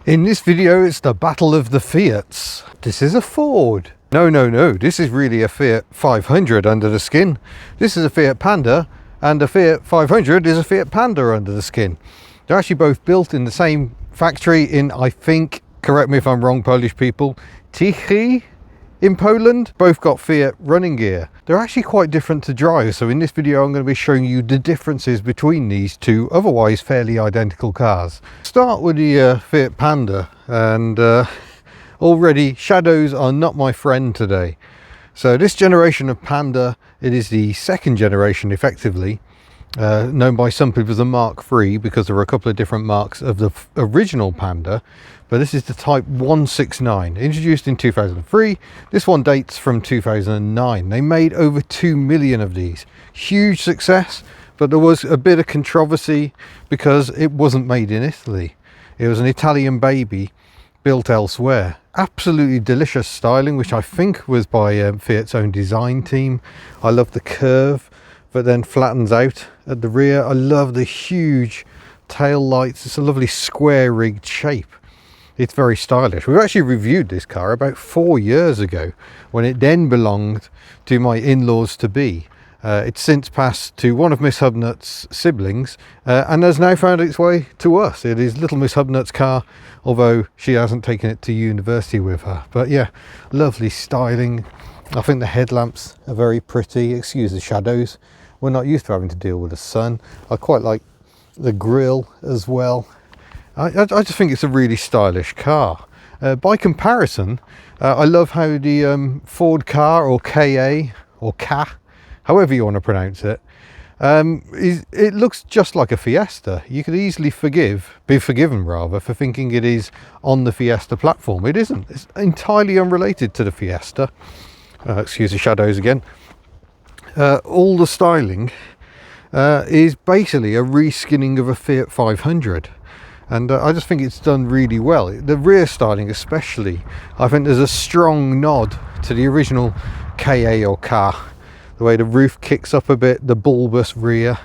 In this video, it's the battle of the Fiats. This is a Ford. No, this is really a Fiat 500 under the skin. This is a Fiat Panda, and a Fiat 500 is a Fiat Panda under the skin. They're actually both built in the same factory in, I think, correct me if I'm wrong, Polish people, Tychy in Poland. Both got Fiat running gear. They're actually quite different to drive, so in this video I'm going to be showing you the differences between these two otherwise fairly identical cars. Start with the Fiat Panda, and already shadows are not my friend today. So this generation of Panda, it is the second generation effectively, known by some people as the Mark III, because there are a couple of different marks of the original Panda, but this is the Type 169, introduced in 2003. This one dates from 2009. They made over 2 million of these. Huge success, but there was a bit of controversy because it wasn't made in Italy. It was an Italian baby built elsewhere. Absolutely delicious styling, which I think was by Fiat's own design team. I love the curve, but then flattens out at the rear. I love the huge tail lights. It's a lovely square rigged shape. It's very stylish. We've actually reviewed this car about 4 years ago when it then belonged to my in-laws to be. It's since passed to one of Miss Hubnut's siblings and has now found its way to us. It is little Miss Hubnut's car, although she hasn't taken it to university with her. But yeah, lovely styling. I think the headlamps are very pretty. Excuse the shadows. We're not used to having to deal with the sun. I quite like the grille as well. I just think it's a really stylish car. By comparison, I love how the Ford Ka or KA or Ka, however you want to pronounce it, it looks just like a Fiesta. You could easily be forgiven rather, for thinking it is on the Fiesta platform. It isn't. It's entirely unrelated to the Fiesta. Excuse the shadows again. All the styling is basically a reskinning of a Fiat 500. And I just think it's done really well. The rear styling especially, I think there's a strong nod to the original KA or Ka. The way the roof kicks up a bit, the bulbous rear.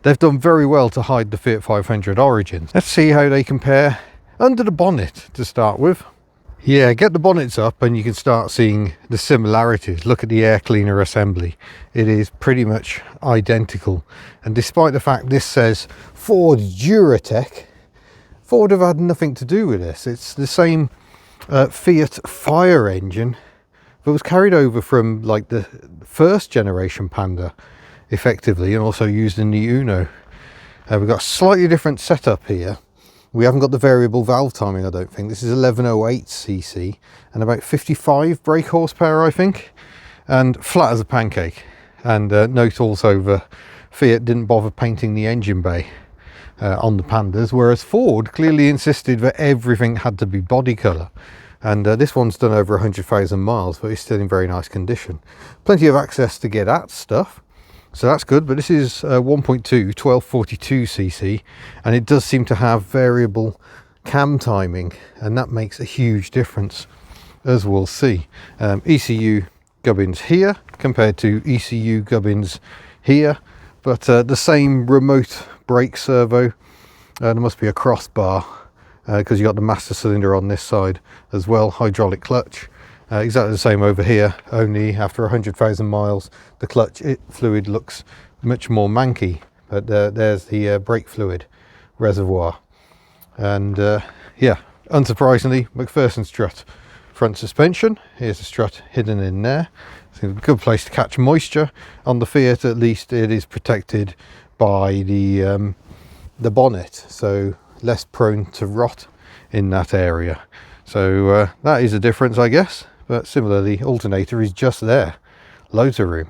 They've done very well to hide the Fiat 500 origins. Let's see how they compare under the bonnet to start with. Yeah, get the bonnets up and you can start seeing the similarities. Look at the air cleaner assembly. It is pretty much identical. And despite the fact this says Ford Duratec, Ford have had nothing to do with this. It's the same Fiat fire engine that was carried over from like the first generation Panda effectively, and also used in the Uno. We've got a slightly different setup here. We haven't got the variable valve timing, I don't think. This is 1108 cc and about 55 brake horsepower, I think, and flat as a pancake. And note also that Fiat didn't bother painting the engine bay on the Pandas, whereas Ford clearly insisted that everything had to be body colour. And this one's done over 100,000 miles, but it's still in very nice condition. Plenty of access to get at stuff, so that's good. But this is 1.2 1242 cc, and it does seem to have variable cam timing, and that makes a huge difference, as we'll see. ECU gubbins here compared to ECU gubbins here, but the same remote brake servo. There must be a crossbar because you got the master cylinder on this side as well. Hydraulic clutch, exactly the same over here, only after 100,000 miles the clutch fluid looks much more manky, but there's the brake fluid reservoir. And yeah, unsurprisingly, McPherson strut front suspension. Here's the strut hidden in there. It's a good place to catch moisture. On the Fiat at least it is protected by the bonnet, so less prone to rot in that area. So that is a difference, I guess. But similarly, alternator is just there, loads of room.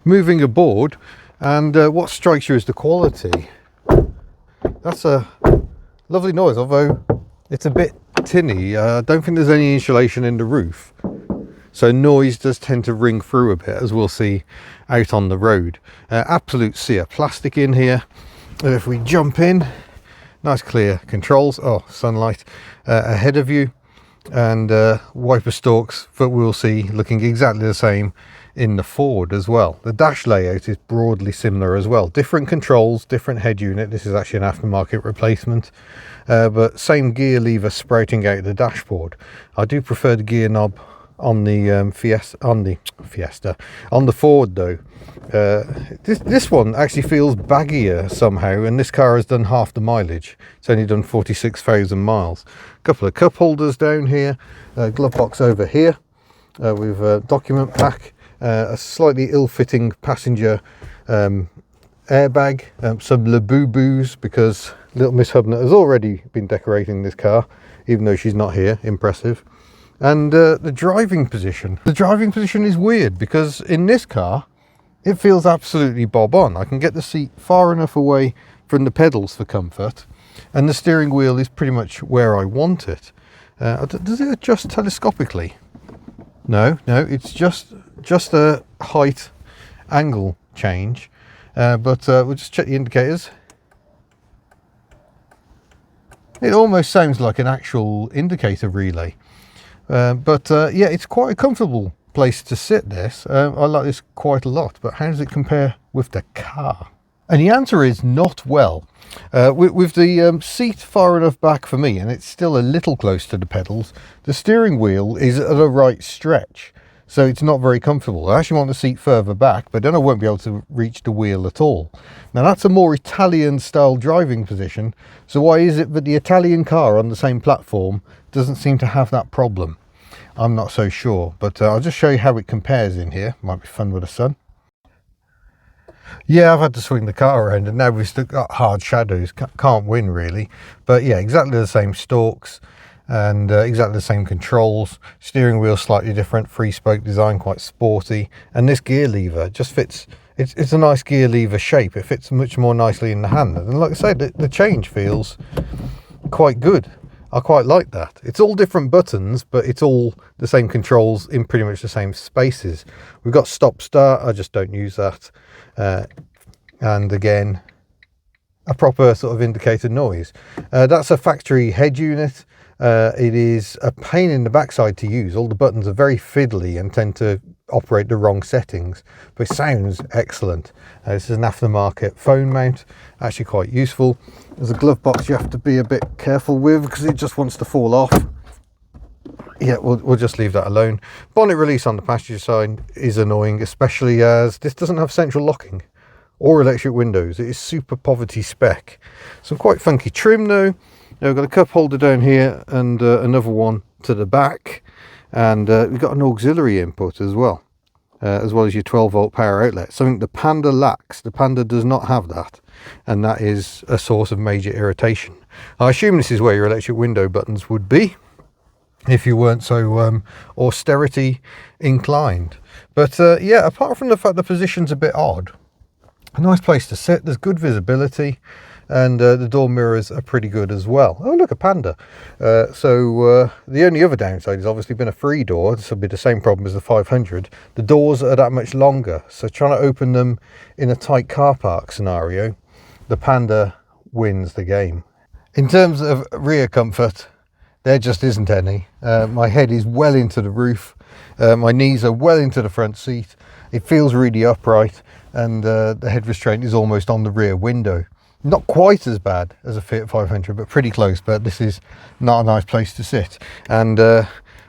Moving aboard, and what strikes you is the quality. That's a lovely noise, although it's a bit tinny. I don't think there's any insulation in the roof, so noise does tend to ring through a bit, as we'll see out on the road. Absolute sea of plastic in here. And if we jump in, nice clear controls. Oh, sunlight ahead of you, and wiper stalks that we'll see looking exactly the same in the Ford as well. The dash layout is broadly similar as well. Different controls, different head unit. This is actually an aftermarket replacement, but same gear lever sprouting out of the dashboard. I do prefer the gear knob on the Fiesta. On the Ford though, this one actually feels baggier somehow, and this car has done half the mileage. It's only done 46,000 miles. A couple of cup holders down here, glove box over here with a document pack, a slightly ill-fitting passenger airbag, some Labubu's because little Miss Hubner has already been decorating this car, even though she's not here. Impressive. And the driving position. The driving position is weird because in this car, it feels absolutely bob on. I can get the seat far enough away from the pedals for comfort, and the steering wheel is pretty much where I want it. Does it adjust telescopically? No, it's just a height angle change. But we'll just check the indicators. It almost sounds like an actual indicator relay. But yeah, it's quite a comfortable place to sit this. I like this quite a lot, but how does it compare with the car? And the answer is not well. With the seat far enough back for me, and it's still a little close to the pedals, the steering wheel is at a right stretch, so it's not very comfortable. I actually want the seat further back, but then I won't be able to reach the wheel at all. Now that's a more Italian style driving position, so why is it that the Italian car on the same platform doesn't seem to have that problem? I'm not so sure, but I'll just show you how it compares in here. Might be fun with the sun. Yeah, I've had to swing the car around, and now we've still got hard shadows. Can't win really, but yeah, exactly the same stalks and exactly the same controls. Steering wheel slightly different, 3-spoke design, quite sporty, and this gear lever just fits. It's a nice gear lever shape. It fits much more nicely in the hand, and like I said, the change feels quite good. I quite like that. It's all different buttons, but it's all the same controls in pretty much the same spaces. We've got stop start. I just don't use that. And again, a proper sort of indicator noise. That's a factory head unit. It is a pain in the backside to use. All the buttons are very fiddly and tend to operate the wrong settings, but it sounds excellent. This is an aftermarket phone mount, actually quite useful. There's a glove box you have to be a bit careful with because it just wants to fall off. Yeah, we'll just leave that alone. Bonnet release on the passenger side is annoying, especially as this doesn't have central locking or electric windows. It is super poverty spec. Some quite funky trim though. Now we've got a cup holder down here and another one to the back, and we've got an auxiliary input as well as your 12-volt power outlet, something the Panda lacks. The Panda does not have that, and that is a source of major irritation. I assume this is where your electric window buttons would be if you weren't so austerity inclined. But yeah, apart from the fact the position's a bit odd, a nice place to sit. There's good visibility, and the door mirrors are pretty good as well. Oh look, a Panda. So the only other downside has obviously been a free door. This will be the same problem as the 500. The doors are that much longer, so trying to open them in a tight car park scenario, the Panda wins the game. In terms of rear comfort, there just isn't any. My head is well into the roof. My knees are well into the front seat. It feels really upright, and the head restraint is almost on the rear window. Not quite as bad as a Fiat 500, but pretty close. But this is not a nice place to sit. And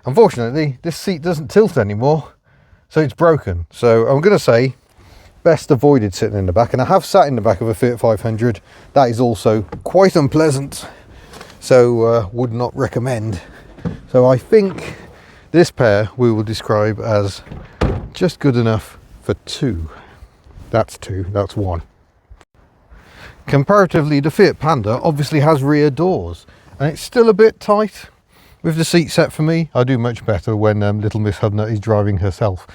unfortunately, this seat doesn't tilt anymore, so it's broken. So I'm going to say best avoided sitting in the back. And I have sat in the back of a Fiat 500. That is also quite unpleasant. So would not recommend. So I think this pair we will describe as just good enough for two. That's two, that's one. Comparatively, the Fiat Panda obviously has rear doors, and it's still a bit tight with the seat set for me. I do much better when little Miss Hubner is driving herself.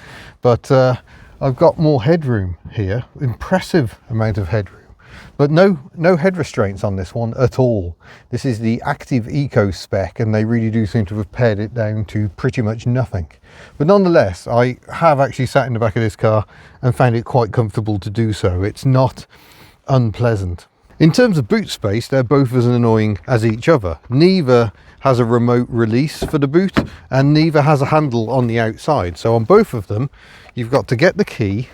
But I've got more headroom here, impressive amount of headroom. But no head restraints on this one at all. This is the Active Eco spec, and they really do seem to have pared it down to pretty much nothing. But nonetheless, I have actually sat in the back of this car and found it quite comfortable to do so. It's not unpleasant. In terms of boot space, they're both as annoying as each other. Neither has a remote release for the boot, and neither has a handle on the outside. So on both of them, you've got to get the key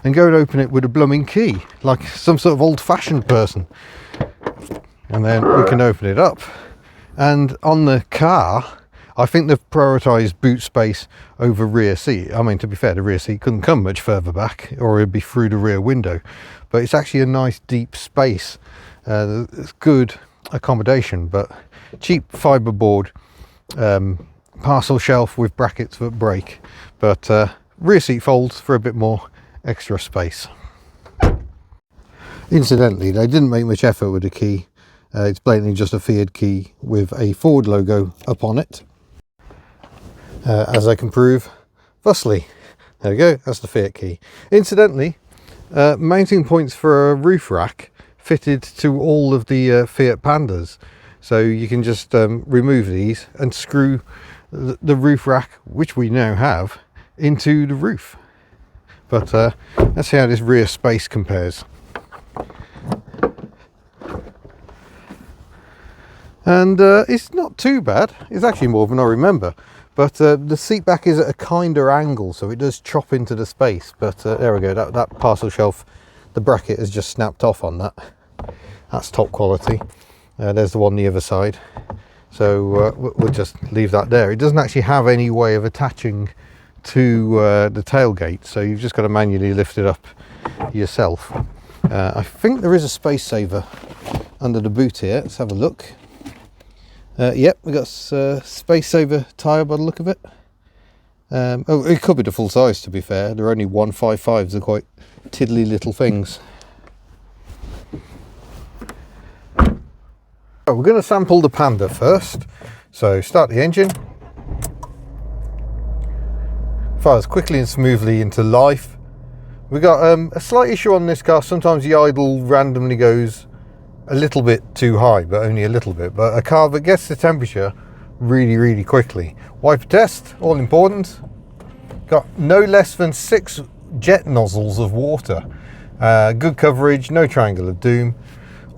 and go and open it with a blooming key, like some sort of old-fashioned person. And then we can open it up. And on the car, I think they've prioritised boot space over rear seat. I mean, to be fair, the rear seat couldn't come much further back, or it'd be through the rear window. But it's actually a nice deep space. It's good accommodation, but cheap fiberboard parcel shelf with brackets that break. But rear seat folds for a bit more extra space. Incidentally, they didn't make much effort with the key. It's blatantly just a Fiat key with a Ford logo upon it. As I can prove thusly. There we go, that's the Fiat key. Incidentally, mounting points for a roof rack fitted to all of the Fiat Pandas. So you can just remove these and screw the roof rack, which we now have, into the roof. But let's see how this rear space compares. And it's not too bad. It's actually more than I remember. But the seat back is at a kinder angle, so it does chop into the space. But there we go, that parcel shelf, the bracket has just snapped off on that. That's top quality. There's the one on the other side. So we'll just leave that there. It doesn't actually have any way of attaching to the tailgate, so you've just got to manually lift it up yourself. I think there is a space saver under the boot here. Let's have a look. Yep, we've got a space saver tyre by the look of it. Oh, it could be the full size, to be fair. They're only 155s, they're quite tiddly little things. So we're going to sample the Panda first. So start the engine. Fires quickly and smoothly into life. We've got a slight issue on this car. Sometimes the idle randomly goes a little bit too high, but only a little bit. But a car that gets the temperature really quickly. Wiper test, all important. Got no less than 6 jet nozzles of water. Good coverage, no triangle of doom,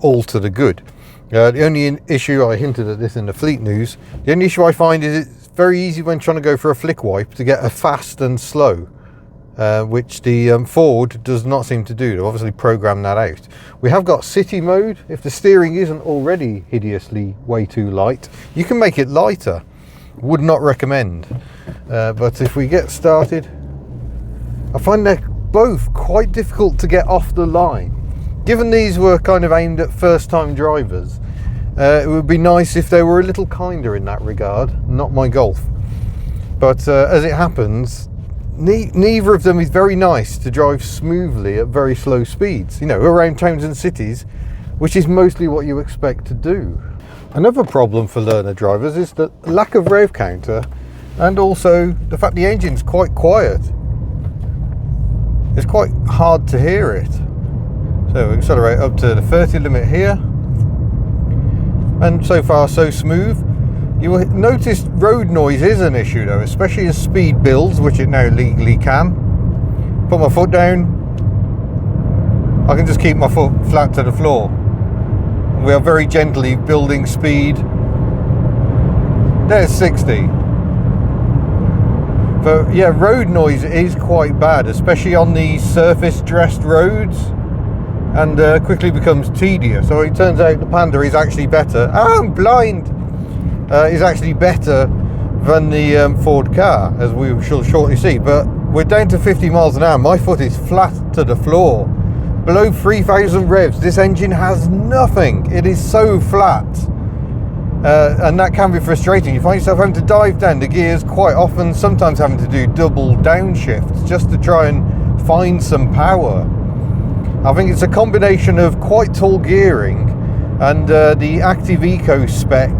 all to the good. The only issue, I hinted at this in the fleet news, the only issue I find is it's very easy when trying to go for a flick wipe to get a fast and slow. Which the Ford does not seem to do. They've obviously programmed that out. We have got city mode. If the steering isn't already hideously way too light, you can make it lighter. Would not recommend. But if we get started, I find they're both quite difficult to get off the line. Given these were kind of aimed at first-time drivers, it would be nice if they were a little kinder in that regard. Not my Golf. But as it happens, neither of them is very nice to drive smoothly at very slow speeds, you know, around towns and cities, which is mostly what you expect to do. Another problem for learner drivers is the lack of rev counter, and also the fact the engine's quite quiet. It's quite hard to hear it. So we accelerate up to the 30 limit here, and so far so smooth. You will notice road noise is an issue though, especially as speed builds, which it now legally can. Put my foot down, I can just keep my foot flat to the floor. We are very gently building speed. There's 60. But yeah, road noise is quite bad, especially on these surface dressed roads, and quickly becomes tedious. So it turns out the Panda is actually better. Oh, I'm blind! Is actually better than the Ford car, as we shall shortly see. But we're down to 50 miles an hour. My foot is flat to the floor. Below 3,000 revs, this engine has nothing. It is so flat. And that can be frustrating. You find yourself having to dive down the gears quite often, sometimes having to do double downshifts just to try and find some power. I think it's a combination of quite tall gearing and the Active Eco spec.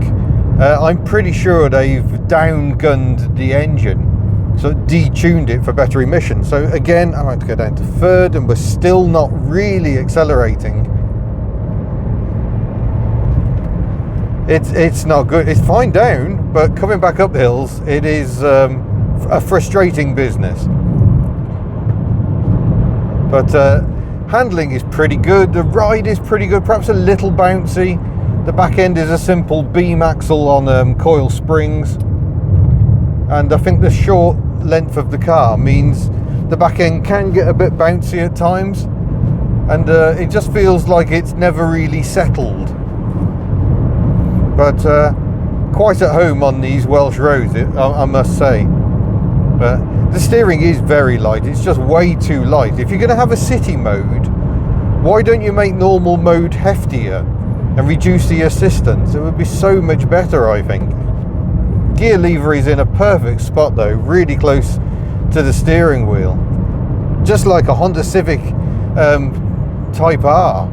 I'm pretty sure they've down-gunned the engine, so detuned it for better emissions. So again, I like to go down to 3rd, and we're still not really accelerating. It's not good. It's fine down, but coming back up hills, it is a frustrating business. But handling is pretty good. The ride is pretty good, perhaps a little bouncy. The back end is a simple beam axle on coil springs, and I think the short length of the car means the back end can get a bit bouncy at times, and it just feels like it's never really settled. But quite at home on these Welsh roads, I must say. But the steering is very light. It's just way too light. If you're going to have a city mode, why don't you make normal mode heftier and reduce the assistance? It would be so much better, I think. Gear lever is in a perfect spot though, really close to the steering wheel, just like a Honda Civic Type R.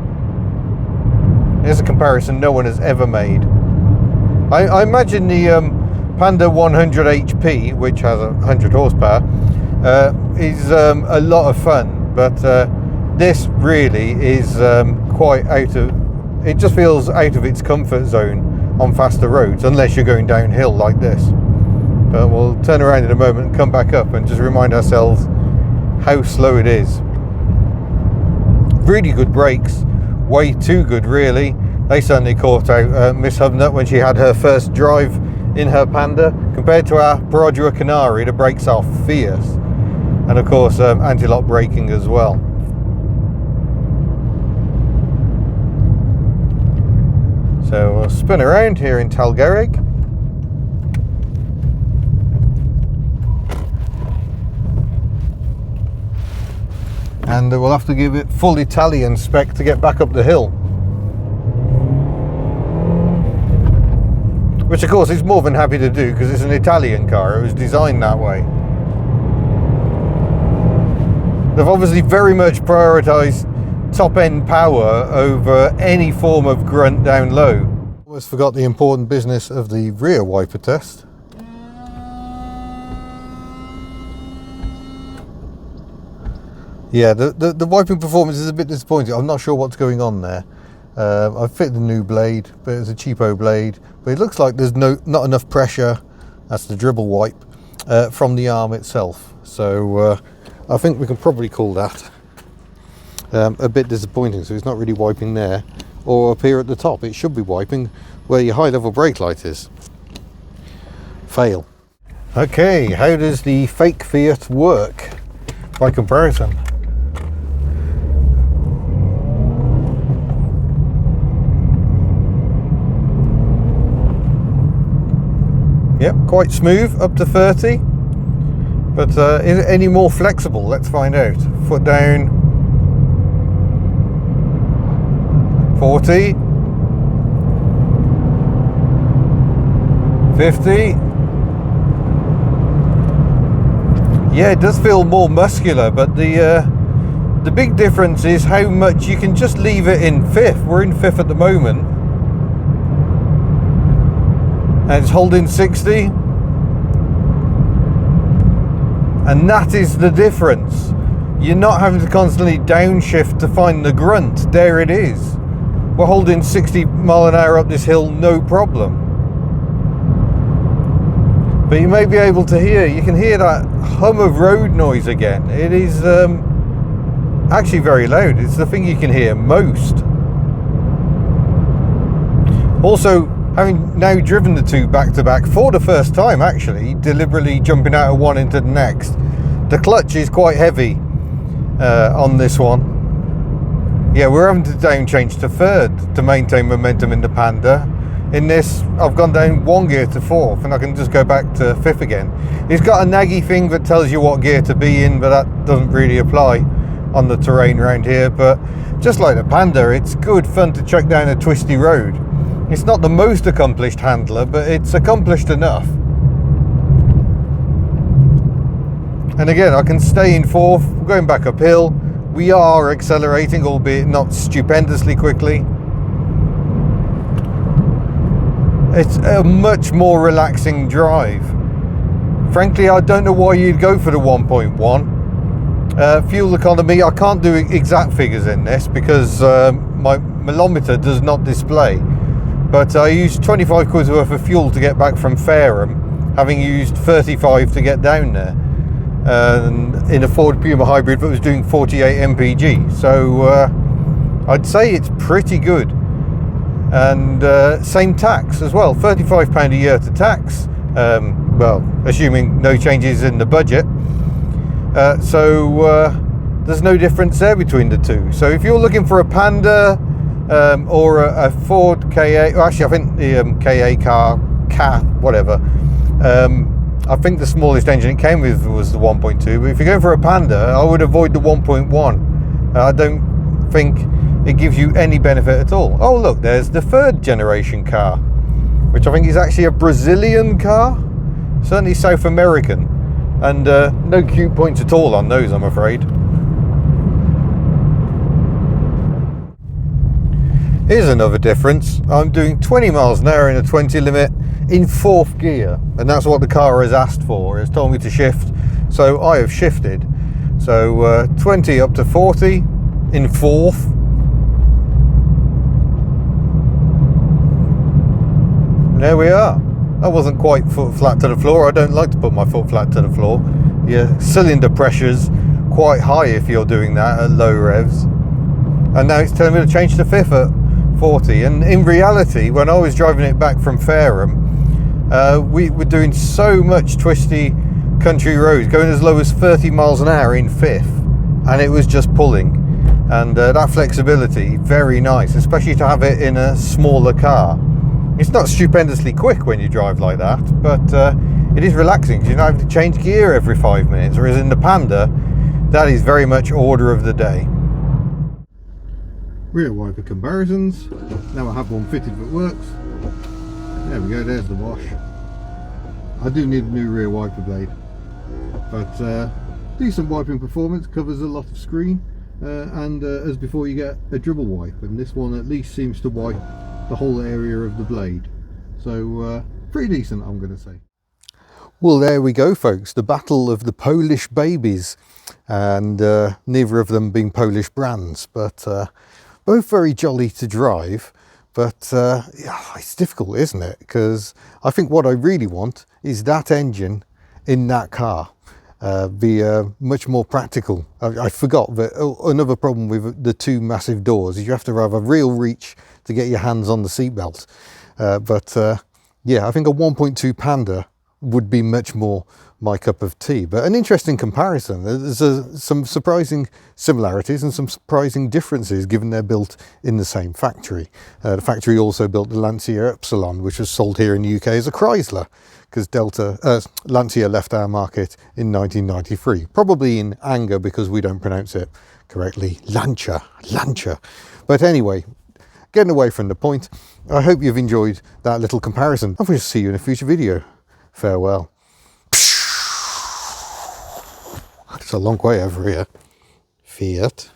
Here's a comparison no one has ever made. I imagine the Panda 100 HP, which has 100 horsepower, is a lot of fun, but this really is quite out of, it just feels out of its comfort zone on faster roads, unless you're going downhill like this. But we'll turn around in a moment and come back up and just remind ourselves how slow it is. Really good brakes, way too good really. They certainly caught out Miss Hubnut when she had her first drive in her Panda. Compared to our Perodua Canary, the brakes are fierce. And of course anti-lock braking as well. So we'll spin around here in Talgerrig. And we'll have to give it full Italian spec to get back up the hill. Which of course it's more than happy to do because it's an Italian car, it was designed that way. They've obviously very much prioritised top end power over any form of grunt down low. Almost forgot the important business of the rear wiper test. Yeah, the wiping performance is a bit disappointing. I'm not sure what's going on there. I've fitted the new blade, but it's a cheapo blade. But it looks like there's not enough pressure, that's the dribble wipe, from the arm itself. So I think we can probably call that a bit disappointing. So it's not really wiping there, or up here at the top. It should be wiping where your high level brake light is. Fail. Okay, how does the fake Fiat work by comparison? Yep, quite smooth up to 30, but is it any more flexible? Let's find out. Foot down, 40, 50. Yeah, it does feel more muscular, but the big difference is how much you can just leave it in fifth. We're in fifth at the moment. And it's holding 60, and that is the difference. You're not having to constantly downshift to find the grunt. There it is. We're holding 60 mile an hour up this hill, no problem. But you may be able to hear, you can hear that hum of road noise again. It is actually very loud. It's the thing you can hear most. Also, having now driven the two back to back for the first time, actually, deliberately jumping out of one into the next, the clutch is quite heavy on this one. Yeah, we're having to down change to third to maintain momentum in the Panda. In this, I've gone down one gear to fourth, and I can just go back to fifth again. It's got a naggy thing that tells you what gear to be in, but that doesn't really apply on the terrain around here. But just like the Panda, it's good fun to check down a twisty road. It's not the most accomplished handler, but it's accomplished enough. And again, I can stay in fourth, going back uphill. We are accelerating, albeit not stupendously quickly. It's a much more relaxing drive. Frankly, I don't know why you'd go for the 1.1. Fuel economy, I can't do exact figures in this because my milometer does not display. But I used 25 quid worth of fuel to get back from Fareham, having used 35 to get down there, in a Ford Puma hybrid that was doing 48 mpg. So I'd say it's pretty good. and same tax as well, £35 a year to tax, well, assuming no changes in the budget. So there's no difference there between the two. So if you're looking for a Panda or a Ford KA, well, actually I think the KA car, whatever, I think the smallest engine it came with was the 1.2, but if you're going for a Panda, I would avoid the 1.1. I don't think it gives you any benefit at all. Oh look, there's the third generation car, which I think is actually a Brazilian car, certainly South American, and no cute points at all on those, I'm afraid. Here's another difference. I'm doing 20 miles an hour in a 20 limit in 4th gear, and that's what the car has asked for. It's told me to shift, so I have shifted. So 20 up to 40 in 4th. And there we are. That wasn't quite foot flat to the floor. I don't like to put my foot flat to the floor. Your cylinder pressure's quite high if you're doing that at low revs. And now it's telling me to change to 5th at 40. And in reality, when I was driving it back from Fareham, we were doing so much twisty country roads, going as low as 30 miles an hour in 5th, and it was just pulling. And that flexibility, very nice, especially to have it in a smaller car. It's not stupendously quick when you drive like that, but it is relaxing because you don't have to change gear every 5 minutes, whereas in the Panda, that is very much order of the day. Rear wiper comparisons. Now I have one fitted that works. There we go, there's the wash. I do need a new rear wiper blade, but decent wiping performance, covers a lot of screen, and as before you get a dribble wipe, and this one at least seems to wipe the whole area of the blade. So pretty decent, I'm going to say. Well, there we go, folks, the battle of the Polish babies, and neither of them being Polish brands, but both very jolly to drive. But yeah, it's difficult, isn't it? Because I think what I really want is that engine in that car. Be much more practical. I forgot that another problem with the two massive doors is you have to have a real reach to get your hands on the seatbelt. But yeah, I think a 1.2 Panda would be much more my cup of tea. But an interesting comparison. There's some surprising similarities and some surprising differences given they're built in the same factory. The factory also built the Lancia Ypsilon, which was sold here in the UK as a Chrysler, because Lancia left our market in 1993, probably in anger because we don't pronounce it correctly. Lancia. But anyway, getting away from the point, I hope you've enjoyed that little comparison. I will see you in a future video. Farewell. It's a long way over here. Fiat-ish.